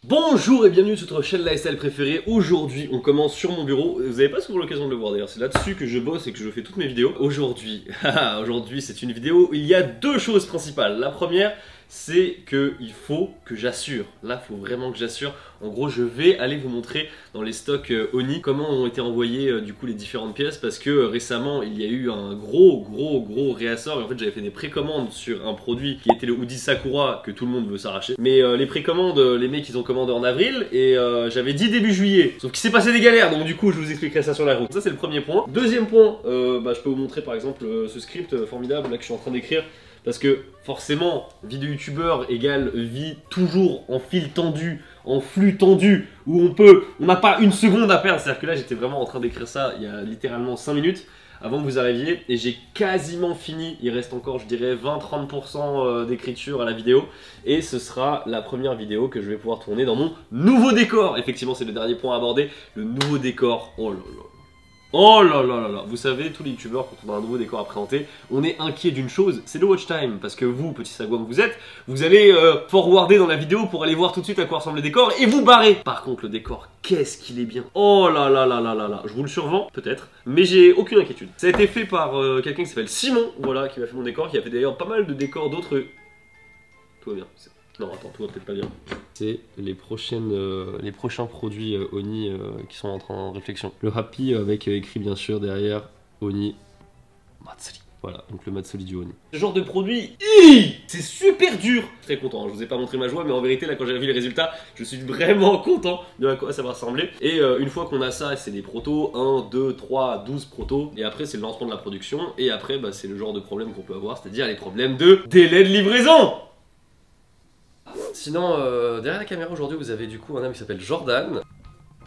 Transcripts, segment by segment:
Bonjour et bienvenue sur votre chaîne lifestyle préférée. Aujourd'hui on commence sur mon bureau. Vous n'avez pas souvent l'occasion de le voir d'ailleurs, c'est là-dessus que je bosse et que je fais toutes mes vidéos. Aujourd'hui c'est une vidéo où il y a deux choses principales. La première, c'est qu'il faut que j'assure. Là, il faut vraiment que j'assure. En gros, je vais aller vous montrer dans les stocks Oni comment ont été envoyées du coup les différentes pièces, parce que récemment il y a eu un gros réassort. Et en fait, j'avais fait des précommandes sur un produit qui était le hoodie Sakura que tout le monde veut s'arracher. Mais les précommandes, les mecs ils ont commandé en avril et j'avais dit début juillet. Sauf qu'il s'est passé des galères, donc du coup je vous expliquerai ça sur la route. Ça c'est le premier point. Deuxième point, je peux vous montrer par exemple ce script formidable là que je suis en train d'écrire. Parce que forcément, vidéo youtubeur égale vie toujours en fil tendu, en flux tendu, où on n'a pas une seconde à perdre. C'est-à-dire que là j'étais vraiment en train d'écrire ça il y a littéralement 5 minutes avant que vous arriviez et j'ai quasiment fini. Il reste encore je dirais 20-30% d'écriture à la vidéo et ce sera la première vidéo que je vais pouvoir tourner dans mon nouveau décor. Effectivement c'est le dernier point à aborder, le nouveau décor. Oh là là. Oh là là là là, vous savez, tous les youtubeurs, quand on a un nouveau décor à présenter, on est inquiet d'une chose, c'est le watch time. Parce que vous, petit sagouin que vous êtes, vous allez forwarder dans la vidéo pour aller voir tout de suite à quoi ressemble le décor et vous barrer. Par contre, le décor, qu'est-ce qu'il est bien. Oh là là là là là là, je vous le survends, peut-être, mais j'ai aucune inquiétude. Ça a été fait par quelqu'un qui s'appelle Simon, voilà, qui m'a fait mon décor, qui a fait d'ailleurs pas mal de décors d'autres... Tout va bien. Non, attends, tout va peut-être pas bien. C'est les prochains produits Oni qui sont en réflexion. Le Happy avec écrit bien sûr derrière Oni Matsuri. Voilà, donc le Matsuri du Oni. Ce genre de produit, c'est super dur. Très content, je vous ai pas montré ma joie, mais en vérité là quand j'ai vu les résultats, je suis vraiment content de à quoi ça va ressembler. Et une fois qu'on a ça, c'est des protos, 1, 2, 3, 12 protos. Et après c'est le lancement de la production. Et après c'est le genre de problème qu'on peut avoir, c'est-à-dire les problèmes de délai de livraison. Sinon, derrière la caméra aujourd'hui, vous avez du coup un homme qui s'appelle Jordan.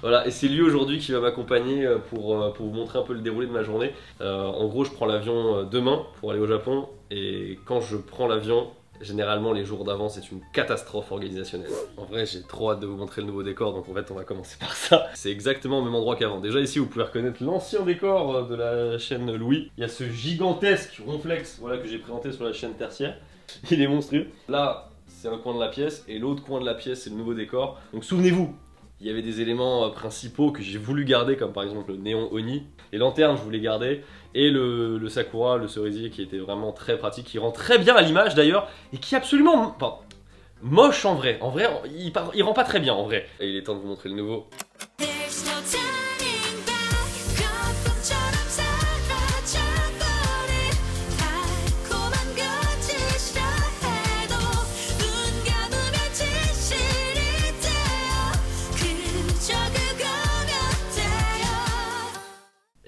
Voilà, et c'est lui aujourd'hui qui va m'accompagner pour vous montrer un peu le déroulé de ma journée. En gros, je prends l'avion demain pour aller au Japon. Et quand je prends l'avion, généralement les jours d'avant, c'est une catastrophe organisationnelle. En vrai, j'ai trop hâte de vous montrer le nouveau décor, donc en fait, on va commencer par ça. C'est exactement au même endroit qu'avant. Déjà ici, vous pouvez reconnaître l'ancien décor de la chaîne Louis. Il y a ce gigantesque ronflex, voilà, que j'ai présenté sur la chaîne tertiaire. Il est monstrueux. Là, c'est un coin de la pièce et l'autre coin de la pièce c'est le nouveau décor. Donc souvenez-vous, il y avait des éléments principaux que j'ai voulu garder, comme par exemple le néon Oni. Les lanternes je voulais garder et le Sakura, le cerisier qui était vraiment très pratique, qui rend très bien à l'image d'ailleurs et qui est absolument moche en vrai. En vrai il rend pas très bien en vrai. Et il est temps de vous montrer le nouveau.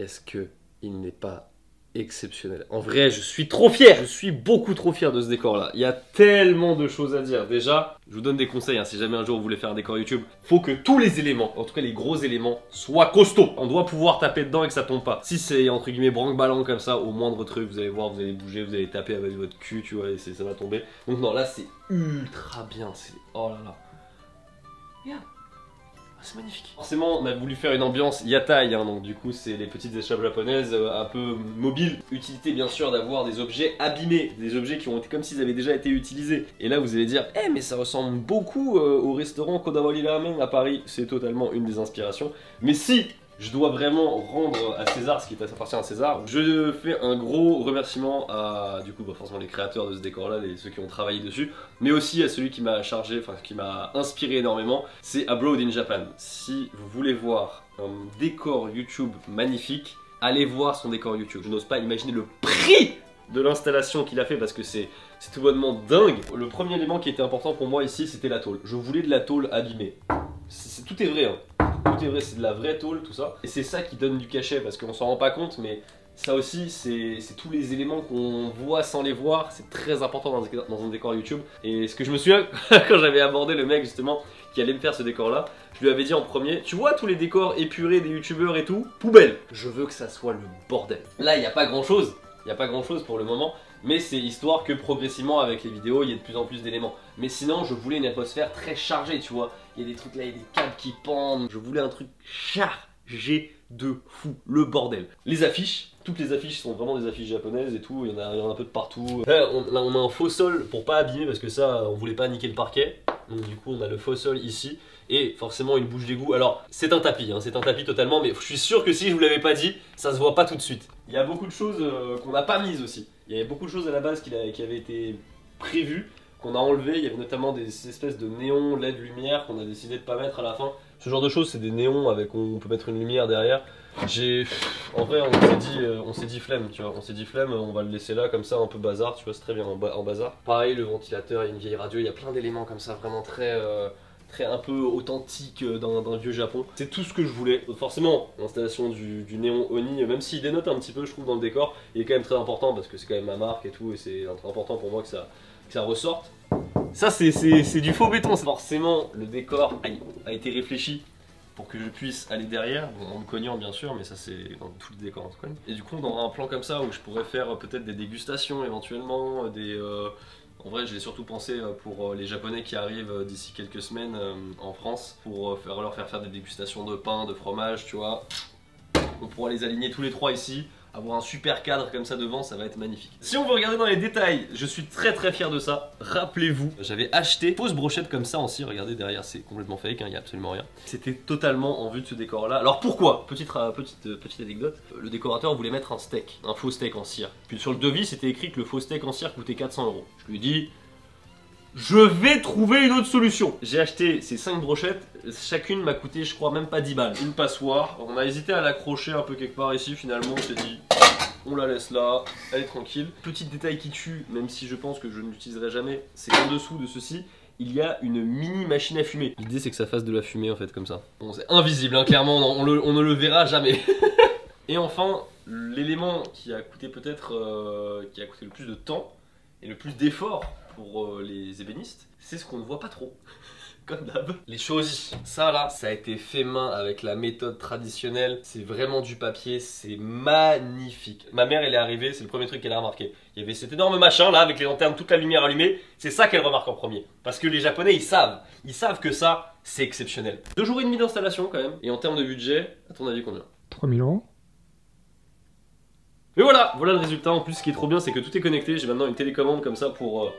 Est-ce qu'il n'est pas exceptionnel? En vrai, je suis trop fier. Je suis beaucoup trop fier de ce décor-là. Il y a tellement de choses à dire. Déjà, je vous donne des conseils, hein, si jamais un jour vous voulez faire un décor YouTube. Faut que tous les éléments, en tout cas les gros éléments, soient costauds. On doit pouvoir taper dedans et que ça tombe pas. Si c'est entre guillemets branque-ballant comme ça, au moindre truc, vous allez voir, vous allez bouger, vous allez taper avec votre cul, tu vois, et ça va tomber. Donc non, là c'est ultra bien. Oh là là. Regarde. C'est magnifique. Forcément, on a voulu faire une ambiance yatai, hein, donc du coup, c'est les petites échoppes japonaises un peu mobiles. Utilité, bien sûr, d'avoir des objets abîmés, des objets qui ont été comme s'ils avaient déjà été utilisés. Et là, vous allez dire, mais ça ressemble beaucoup au restaurant Kodawari Ramen à Paris. C'est totalement une des inspirations. Mais si je dois vraiment rendre à César ce qui appartient à César, je fais un gros remerciement à, du coup, forcément les créateurs de ce décor-là, ceux qui ont travaillé dessus, mais aussi à celui qui m'a chargé, enfin qui m'a inspiré énormément, c'est Abroad in Japan. Si vous voulez voir un décor YouTube magnifique, allez voir son décor YouTube. Je n'ose pas imaginer le prix de l'installation qu'il a fait parce que c'est tout bonnement dingue. Le premier élément qui était important pour moi ici, c'était la tôle. Je voulais de la tôle abîmée. Tout est vrai, hein. Tout est vrai, c'est de la vraie tôle, tout ça. Et c'est ça qui donne du cachet, parce qu'on s'en rend pas compte, mais ça aussi, c'est tous les éléments qu'on voit sans les voir. C'est très important dans un décor YouTube. Et ce que je me souviens, quand j'avais abordé le mec, justement, qui allait me faire ce décor-là, je lui avais dit en premier, tu vois tous les décors épurés des youtubeurs et tout, poubelle. Je veux que ça soit le bordel. Là, il n'y a pas grand-chose. Il n'y a pas grand-chose pour le moment. Mais c'est histoire que progressivement avec les vidéos il y ait de plus en plus d'éléments. Mais sinon je voulais une atmosphère très chargée, tu vois. Il y a des trucs là, il y a des câbles qui pendent. Je voulais un truc chargé de fou, le bordel. Les affiches, toutes les affiches sont vraiment des affiches japonaises et tout, il y en a un peu de partout. Là on a un faux sol pour pas abîmer parce que ça on voulait pas niquer le parquet. Donc du coup on a le faux sol ici et forcément une bouche d'égout. Alors c'est un tapis, hein, c'est un tapis totalement, mais je suis sûr que si je vous l'avais pas dit, ça se voit pas tout de suite. Il y a beaucoup de choses qu'on n'a pas mises aussi. Il y avait beaucoup de choses à la base qui avaient été prévues, qu'on a enlevé. Il y avait notamment des espèces de néons LED lumière qu'on a décidé de pas mettre à la fin. Ce genre de choses, c'est des néons avec on peut mettre une lumière derrière. En vrai, on s'est dit flemme, tu vois. On s'est dit flemme, on va le laisser là comme ça, un peu bazar, tu vois, c'est très bien en bazar. Pareil, le ventilateur, il y a une vieille radio, il y a plein d'éléments comme ça, vraiment très un peu authentique d'un vieux Japon. C'est tout ce que je voulais. Forcément, l'installation du néon Oni, même s'il dénote un petit peu, je trouve, dans le décor, il est quand même très important parce que c'est quand même ma marque et tout, et c'est très important pour moi que ça ressorte. Ça, c'est du faux béton. Forcément, le décor a été réfléchi pour que je puisse aller derrière, bon, en me cognant bien sûr, mais ça c'est dans tout le décor on se cogne. Et du coup on aura un plan comme ça où je pourrais faire peut-être des dégustations éventuellement, en vrai j'ai surtout pensé pour les Japonais qui arrivent d'ici quelques semaines en France, pour leur faire des dégustations de pain, de fromage, tu vois. On pourra les aligner tous les trois ici. Avoir un super cadre comme ça devant, ça va être magnifique. Si on veut regarder dans les détails, je suis très fier de ça. Rappelez-vous, j'avais acheté fausse brochette comme ça en cire. Regardez derrière, c'est complètement fake, il n'y a absolument rien. C'était totalement en vue de ce décor là. Alors pourquoi? Petite anecdote, le décorateur voulait mettre un steak, un faux steak en cire. Puis sur le devis, c'était écrit que le faux steak en cire coûtait 400 €. Je lui ai dit, je vais trouver une autre solution. J'ai acheté ces 5 brochettes, chacune m'a coûté je crois même pas 10 balles. Une passoire, on a hésité à l'accrocher un peu quelque part ici, finalement on s'est dit on la laisse là, elle est tranquille. Petit détail qui tue, même si je pense que je ne l'utiliserai jamais, c'est qu'en dessous de ceci, il y a une mini machine à fumer. L'idée c'est que ça fasse de la fumée en fait comme ça. Bon c'est invisible hein, clairement, on ne le verra jamais. Et enfin, l'élément qui a coûté peut-être, qui a coûté le plus de temps et le plus d'efforts pour les ébénistes, c'est ce qu'on ne voit pas trop. Comme d'hab. Les choses, ça là, ça a été fait main avec la méthode traditionnelle. C'est vraiment du papier, c'est magnifique. Ma mère, elle est arrivée, c'est le premier truc qu'elle a remarqué. Il y avait cet énorme machin là, avec les lanternes, toute la lumière allumée. C'est ça qu'elle remarque en premier. Parce que les Japonais, ils savent que ça, c'est exceptionnel. 2 jours et demi d'installation quand même. Et en termes de budget, à ton avis combien? 3000 €. Mais voilà le résultat. En plus, ce qui est trop bien, c'est que tout est connecté. J'ai maintenant une télécommande comme ça pour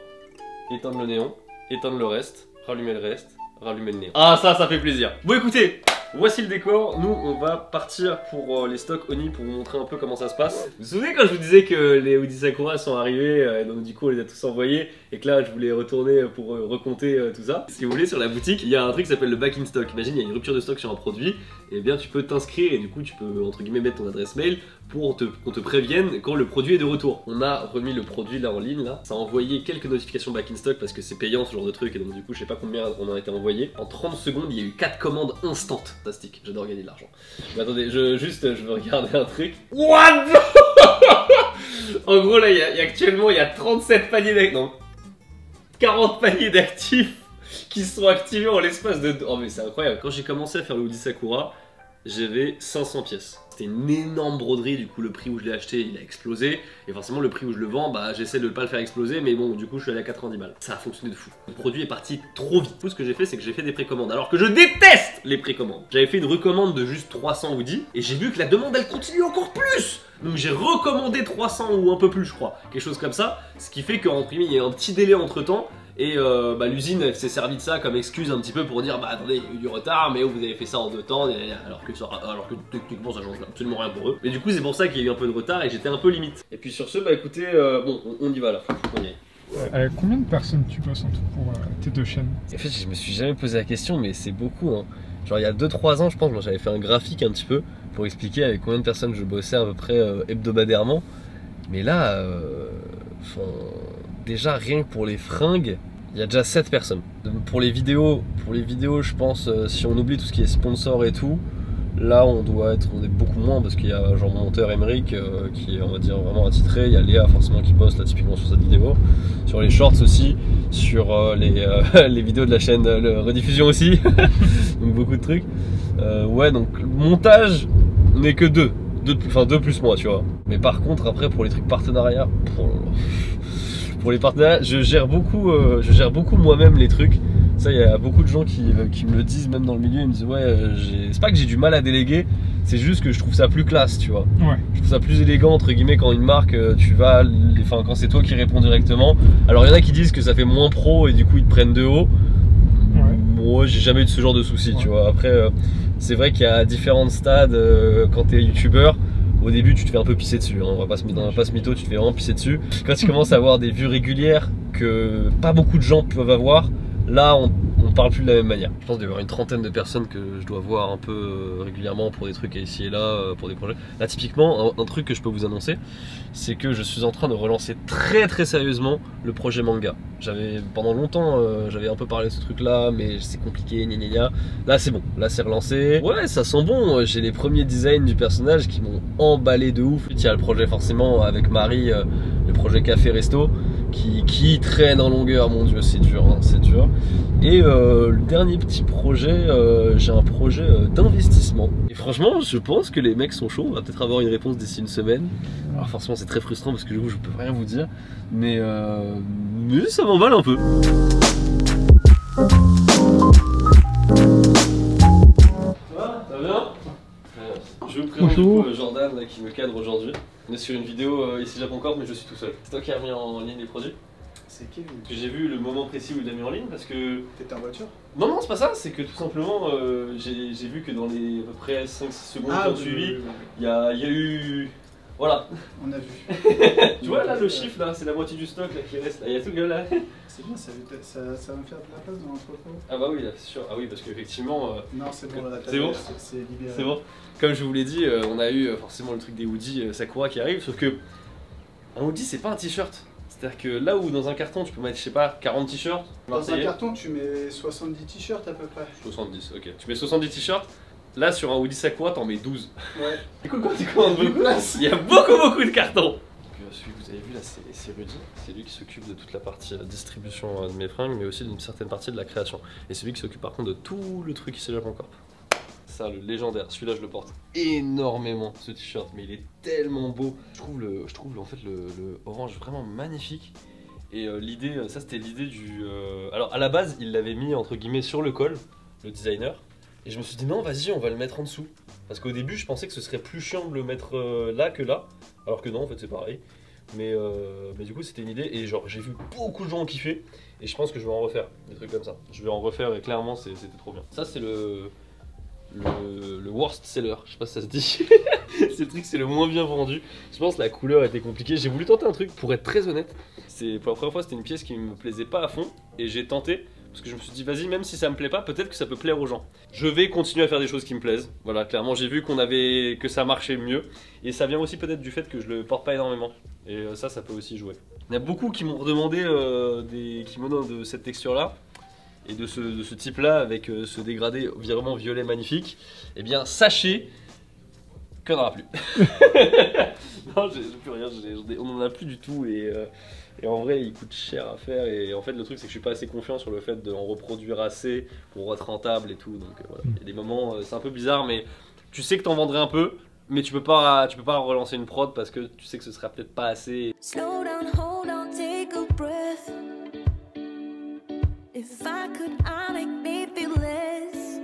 éteindre le néon, éteindre le reste, rallumer le reste, rallumer le néon. Ah ça fait plaisir. Bon écoutez, voici le décor. Nous on va partir pour les stocks Oni pour vous montrer un peu comment ça se passe. Vous vous souvenez quand je vous disais que les Audi Sakura sont arrivés, donc du coup on les a tous envoyés et que là je voulais retourner pour recompter tout ça. Si vous voulez, sur la boutique il y a un truc qui s'appelle le back in stock. Imagine il y a une rupture de stock sur un produit, et bien tu peux t'inscrire et du coup tu peux entre guillemets mettre ton adresse mail pour qu'on te prévienne quand le produit est de retour. On a remis le produit là en ligne là. Ça a envoyé quelques notifications back in stock parce que c'est payant ce genre de truc, et donc du coup je sais pas combien on a été envoyé. En 30 secondes il y a eu 4 commandes instantes. Fantastique, j'adore gagner de l'argent. Mais attendez, je veux regarder un truc. What? En gros là actuellement il y a 37 paniers d'actifs. Non, 40 paniers d'actifs qui sont activés en l'espace de... Oh mais c'est incroyable. Quand j'ai commencé à faire le Audi Sakura, j'avais 500 pièces. C'était une énorme broderie, du coup le prix où je l'ai acheté il a explosé, et forcément le prix où je le vends, bah j'essaie de ne pas le faire exploser, mais bon du coup je suis allé à 90 balles. Ça a fonctionné de fou. Le produit est parti trop vite. Du coup ce que j'ai fait, c'est que j'ai fait des précommandes, alors que je déteste les précommandes. J'avais fait une recommande de juste 300 Audi, et j'ai vu que la demande elle continue encore plus. Donc j'ai recommandé 300 ou un peu plus je crois, quelque chose comme ça, ce qui fait qu'en premier il y a un petit délai entre temps. Et l'usine s'est servi de ça comme excuse un petit peu pour dire bah attendez il y a eu du retard, mais vous avez fait ça en 2 temps, alors que techniquement ça change absolument rien pour eux. Mais du coup c'est pour ça qu'il y a eu un peu de retard et j'étais un peu limite. Et puis sur ce bah écoutez, bon on y va là, faut qu'on y aille. Combien de personnes tu bosses en tout pour tes 2 chaînes? En fait je me suis jamais posé la question, mais c'est beaucoup hein. Genre il y a 2-3 ans je pense, j'avais fait un graphique un petit peu pour expliquer avec combien de personnes je bossais à peu près hebdomadairement. Mais là, déjà rien que pour les fringues, il y a déjà 7 personnes. Pour les vidéos je pense, si on oublie tout ce qui est sponsor et tout, là on est beaucoup moins parce qu'il y a genre mon monteur Emeric qui est on va dire vraiment attitré, il y a Léa forcément qui bosse là typiquement sur cette vidéo, sur les shorts aussi, sur les vidéos de la chaîne rediffusion aussi, donc beaucoup de trucs. Ouais donc montage on n'est que 2 plus moi tu vois. Mais par contre après pour les trucs partenariats, pour les partenariats, je gère beaucoup moi-même les trucs. Ça, il y a beaucoup de gens qui me le disent, même dans le milieu. Ils me disent ouais, c'est pas que j'ai du mal à déléguer, c'est juste que je trouve ça plus classe, tu vois. Ouais. Je trouve ça plus élégant entre guillemets quand une marque, tu vas, quand c'est toi qui réponds directement. Alors il y en a qui disent que ça fait moins pro et du coup ils te prennent de haut. moi j'ai jamais eu de ce genre de soucis, tu vois. Après, c'est vrai qu'il y a différents stades quand t'es youtubeur. Au début, tu te fais un peu pisser dessus, hein. On va pas se mytho, tu te fais vraiment pisser dessus. Quand tu commences à avoir des vues régulières que pas beaucoup de gens peuvent avoir, là on parle plus de la même manière. Je pense qu'il y avoir une trentaine de personnes que je dois voir un peu régulièrement pour des trucs ici et là, pour des projets. Là typiquement, un truc que je peux vous annoncer, c'est que je suis en train de relancer très sérieusement le projet manga. Pendant longtemps, j'avais un peu parlé de ce truc là, mais c'est compliqué, gna gna gna. Là c'est bon, là c'est relancé. Ouais, ça sent bon, j'ai les premiers designs du personnage qui m'ont emballé de ouf. Il y a le projet forcément avec Marie, le projet Café Resto, qui traîne en longueur, mon dieu, c'est dur, hein, c'est dur. Et le dernier petit projet, j'ai un projet d'investissement. Et franchement, je pense que les mecs sont chauds. On va peut-être avoir une réponse d'ici une semaine. Alors forcément, c'est très frustrant parce que du coup, je peux rien vous dire. Mais ça m'emballe un peu. Ça va bien? Je vous présente du coup Jordan là, qui me cadre aujourd'hui. On est sur une vidéo ici Japon Corp, mais je suis tout seul. C'est toi qui as remis en ligne les produits? C'est Kevin. J'ai vu le moment précis où il l'a mis en ligne parce que... T'étais en voiture? Non, c'est pas ça, c'est que tout simplement, j'ai vu que dans les à peu près 5-6 secondes qui ont suivi, il y a eu... Voilà. On a vu. Tu vois là, le chiffre là, c'est la moitié du stock là, qui reste. Il y a tout le gars là. C'est bien, ça va me faire de la place dans l'entrepôt. Ah bah oui, là, c'est sûr. Ah oui, parce qu'effectivement... Non, c'est bon, là, c'est bon, c'est libéré. C'est bon. Comme je vous l'ai dit, on a eu forcément le truc des hoodies Sakura qui arrive, sauf que un hoodie c'est pas un t-shirt. C'est-à-dire que là où dans un carton tu peux mettre, je sais pas, 40 t-shirts. Dans un carton tu mets 70 t-shirts à peu près. 70, ok. Tu mets 70 t-shirts. Là sur un hoodie Sakura t'en mets 12. Ouais. Du coup quand tu commandes beaucoup, il y a beaucoup de cartons. Celui que vous avez vu là c'est Rudy. C'est lui qui s'occupe de toute la partie distribution de mes fringues, mais aussi d'une certaine partie de la création. Et c'est lui qui s'occupe par contre de tout le truc ici Japon Corp. Ça, le légendaire, celui-là je le porte énormément ce t-shirt, mais il est tellement beau. Je trouve en fait le orange vraiment magnifique. Et l'idée, ça c'était l'idée du... Alors à la base il l'avait mis entre guillemets sur le col, le designer. Et je me suis dit non vas-y on va le mettre en dessous. Parce qu'au début je pensais que ce serait plus chiant de le mettre là que là. Alors que non en fait c'est pareil. Mais du coup c'était une idée et genre j'ai vu beaucoup de gens en kiffer. Et je pense que je vais en refaire des trucs comme ça. Je vais en refaire et clairement c'était trop bien. Ça c'est le worst seller, je sais pas si ça se dit. C'est le truc, c'est le moins bien vendu. Je pense que la couleur était compliquée. J'ai voulu tenter un truc, pour être très honnête. Pour la première fois, c'était une pièce qui me plaisait pas à fond. Et j'ai tenté, parce que je me suis dit, vas-y, même si ça me plaît pas, peut-être que ça peut plaire aux gens. Je vais continuer à faire des choses qui me plaisent. Voilà, clairement, j'ai vu que ça marchait mieux. Et ça vient aussi peut-être du fait que je le porte pas énormément. Et ça peut aussi jouer. Il y a beaucoup qui m'ont redemandé des kimonos de cette texture-là. Et de ce type là avec ce dégradé vraiment violet magnifique, eh bien sachez qu'il n'y en aura plus. Non, j'ai plus rien, on n'en a plus du tout et en vrai il coûte cher à faire et en fait le truc c'est que je suis pas assez confiant sur le fait d'en reproduire assez pour être rentable et tout, donc voilà. Il y a des moments, c'est un peu bizarre mais tu sais que t'en vendrais un peu mais tu peux pas relancer une prod parce que tu sais que ce sera peut-être pas assez. Slow down, hold on, take a breath. If I could, I'd make me feel less.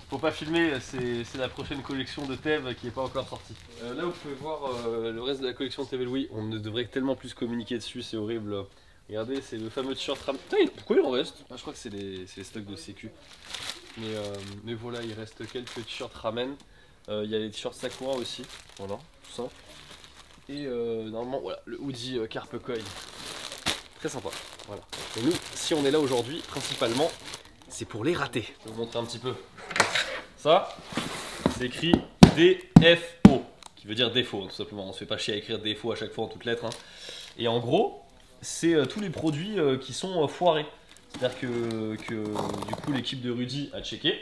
Faut pas filmer, c'est la prochaine collection de Tev qui est pas encore sortie. Là vous pouvez voir le reste de la collection de Tev Louis. On ne devrait tellement plus communiquer dessus, c'est horrible. Regardez, c'est le fameux t-shirt Ramen. Putain, pourquoi il en reste? Je crois que c'est les stocks de sécu. Mais voilà, il reste quelques t-shirts Ramen. Il y a les t-shirts Sakura aussi, voilà, tout ça. Et normalement, voilà, le hoodie Carpe Koi. Très sympa, voilà. Et nous, si on est là aujourd'hui, principalement, c'est pour les rater. Je vais vous montrer un petit peu. Ça, c'est écrit DFO, qui veut dire défaut, tout simplement. On se fait pas chier à écrire défaut à chaque fois en toutes lettres. Hein. Et en gros, c'est tous les produits qui sont foirés. C'est-à-dire que du coup, l'équipe de Rudy a checké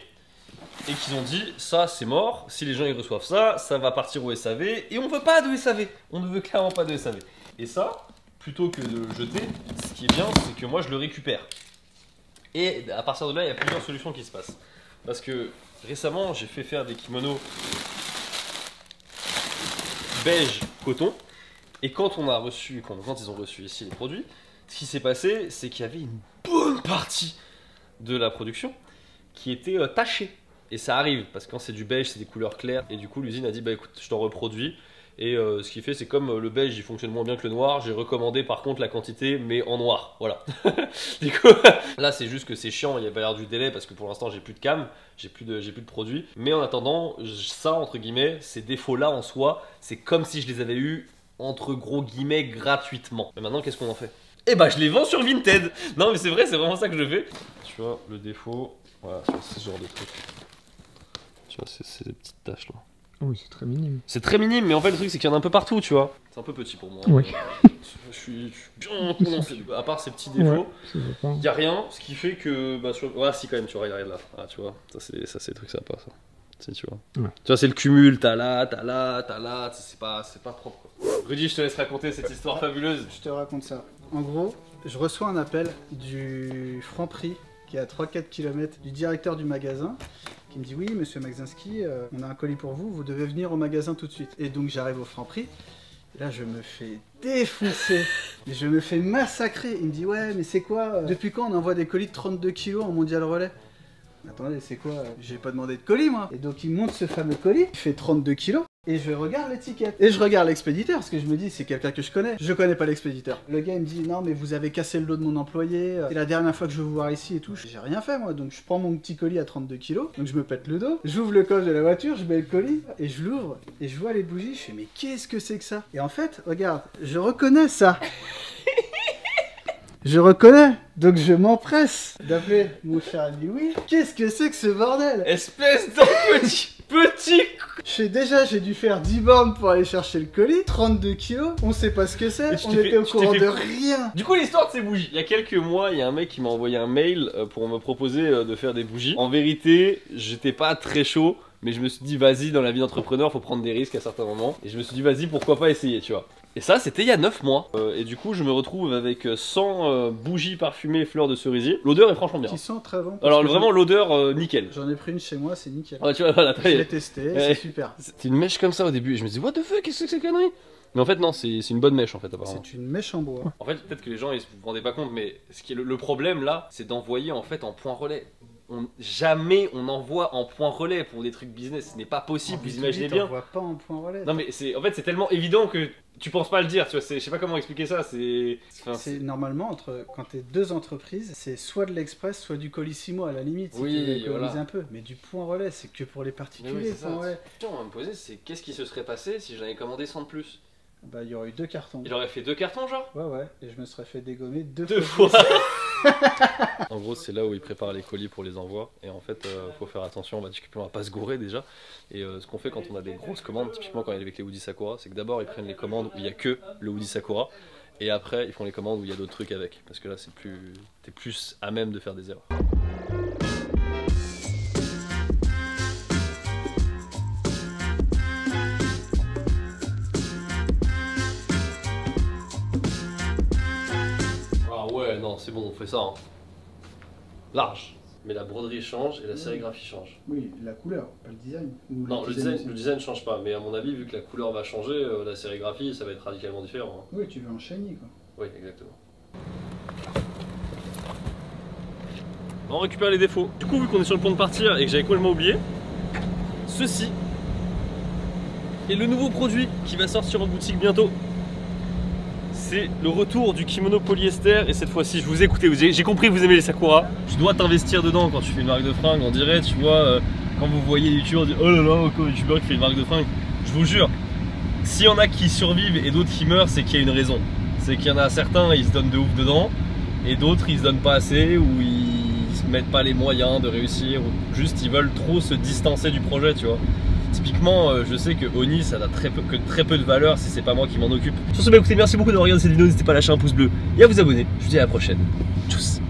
et qu'ils ont dit ça c'est mort, si les gens ils reçoivent ça, ça va partir au SAV et on veut pas de SAV. On ne veut clairement pas de SAV. Et ça, plutôt que de le jeter, ce qui est bien, c'est que moi je le récupère. Et à partir de là, il y a plusieurs solutions qui se passent. Parce que récemment, j'ai fait faire des kimonos beige coton. Et quand ils ont reçu ici les produits, ce qui s'est passé, c'est qu'il y avait une bonne partie de la production qui était tachée. Et ça arrive, parce que quand c'est du beige, c'est des couleurs claires. Et du coup, l'usine a dit, bah écoute, je t'en reproduis. Et ce qui fait, c'est comme le beige il fonctionne moins bien que le noir, j'ai recommandé par contre la quantité mais en noir, voilà. Du coup, là c'est juste que c'est chiant, il y a pas l'air du délai parce que pour l'instant j'ai plus de cam, j'ai plus de produits. Mais en attendant, ça entre guillemets, ces défauts là en soi, c'est comme si je les avais eu entre gros guillemets gratuitement. Mais maintenant qu'est-ce qu'on en fait? Eh bah je les vends sur Vinted. Non mais c'est vrai, c'est vraiment ça que je fais. Tu vois, le défaut, voilà, c'est ce genre de truc. Tu vois, c'est ces petites taches là. Oui, c'est très minime. C'est très minime, mais en fait le truc c'est qu'il y en a un peu partout, tu vois. C'est un peu petit pour moi. Oui. Je suis bien condensé. À part ces petits défauts, il y a rien, ce qui fait que bah sur... ouais, si quand même, tu vois, regarde là. Ah, tu vois, ça c'est le truc sympa ça. Si, tu vois. Ouais. Tu vois, c'est le cumul, t'as là, c'est pas propre quoi. Rudy, je te laisse raconter cette histoire fabuleuse. Je te raconte ça. En gros, je reçois un appel du Franprix qui est à 3-4 km du directeur du magasin qui me dit oui monsieur Magzinski, on a un colis pour vous, vous devez venir au magasin tout de suite. Et donc j'arrive au Franprix, et là je me fais défoncer, je me fais massacrer. Il me dit ouais mais c'est quoi, depuis quand on envoie des colis de 32 kg en mondial relais? Attendez, c'est quoi? J'ai pas demandé de colis moi. Et donc il monte ce fameux colis, il fait 32 kg. Et je regarde l'étiquette. Et je regarde l'expéditeur, parce que je me dis, c'est quelqu'un que je connais. Je connais pas l'expéditeur. Le gars, il me dit, non, mais vous avez cassé le dos de mon employé. C'est la dernière fois que je veux vous voir ici et tout. J'ai rien fait, moi. Donc, je prends mon petit colis à 32 kg. Donc, je me pète le dos. J'ouvre le coffre de la voiture, je mets le colis, et je l'ouvre. Et je vois les bougies. Je fais, mais qu'est-ce que c'est que ça? Et en fait, regarde, je reconnais ça. Je reconnais, donc je m'empresse d'appeler mon cher ami. Oui, qu'est-ce que c'est que ce bordel? Espèce de petit. J'ai dû faire 10 bornes pour aller chercher le colis, 32 kilos, on sait pas ce que c'est, on était au courant de rien. Du coup, l'histoire de ces bougies. Il y a quelques mois, il y a un mec qui m'a envoyé un mail pour me proposer de faire des bougies. En vérité, j'étais pas très chaud, mais je me suis dit, vas-y, dans la vie d'entrepreneur, faut prendre des risques à certains moments. Et je me suis dit, vas-y, pourquoi pas essayer, tu vois. Et ça, c'était il y a 9 mois. Et du coup, je me retrouve avec 100 bougies parfumées fleurs de cerisier. L'odeur est franchement bien. Qui sent très bon. Alors, vraiment, l'odeur, nickel. J'en ai pris une chez moi, c'est nickel. Ah, tu vois, voilà, je l'ai testé, c'est super. C'était une mèche comme ça au début. Et je me disais, what the fuck, qu'est-ce que c'est que cette connerie? Mais en fait, non, c'est une bonne mèche en fait, apparemment. C'est une mèche en bois. En fait, peut-être que les gens, ils se rendaient pas compte, mais ce qui est le problème là, c'est d'envoyer en fait en point relais. Jamais on envoie en point relais pour des trucs business, ce n'est pas possible, vous imaginez bien. On voit pas en point relais. Non mais en fait c'est tellement évident que tu penses pas à le dire, tu vois, je sais pas comment expliquer ça, c'est normalement quand t'es deux entreprises, c'est soit de l'express, soit du colissimo à la limite, oui, voilà. Un peu, mais du point relais, c'est que pour les particuliers. Oui, on va me poser, c'est qu'est-ce qui se serait passé si j'en avais commandé 100 de plus? Bah il y aurait eu 2 cartons. Il aurait fait 2 cartons genre? Ouais, et je me serais fait dégommer 2 fois. En gros, c'est là où ils préparent les colis pour les envois. Et en fait, faut faire attention, on va pas se gourer déjà. Et ce qu'on fait quand on a des grosses commandes, typiquement quand il est avec les Woody Sakura, c'est que d'abord ils prennent les commandes où il y a que le Woody Sakura. Et après, ils font les commandes où il y a d'autres trucs avec. Parce que là, t'es plus à même de faire des erreurs. Ouais, non, c'est bon, on fait ça. Hein. Large. Mais la broderie change et la sérigraphie change. Oui, la couleur, pas le design. Non, le design change pas. Mais à mon avis, vu que la couleur va changer, la sérigraphie, ça va être radicalement différent. Hein. Oui, tu veux enchaîner quoi. Oui, exactement. On récupère les défauts. Du coup, vu qu'on est sur le point de partir et que j'avais complètement oublié, ceci est le nouveau produit qui va sortir en boutique bientôt. C'est le retour du kimono polyester et cette fois-ci je vous ai écouté, j'ai compris que vous aimez les Sakura. Tu dois t'investir dedans quand tu fais une marque de fringues, on dirait, tu vois, quand vous voyez les youtubeurs dire oh là là, un youtubeur qui fait une marque de fringues, je vous jure, s'il y en a qui survivent et d'autres qui meurent, c'est qu'il y a une raison. C'est qu'il y en a certains, ils se donnent de ouf dedans et d'autres ils se donnent pas assez ou ils se mettent pas les moyens de réussir ou juste ils veulent trop se distancer du projet, tu vois. Typiquement, je sais que Oni ça n'a très peu de valeur si c'est pas moi qui m'en occupe. Sur ce, écoutez, merci beaucoup d'avoir regardé cette vidéo, n'hésitez pas à lâcher un pouce bleu et à vous abonner. Je vous dis à la prochaine. Tchuss.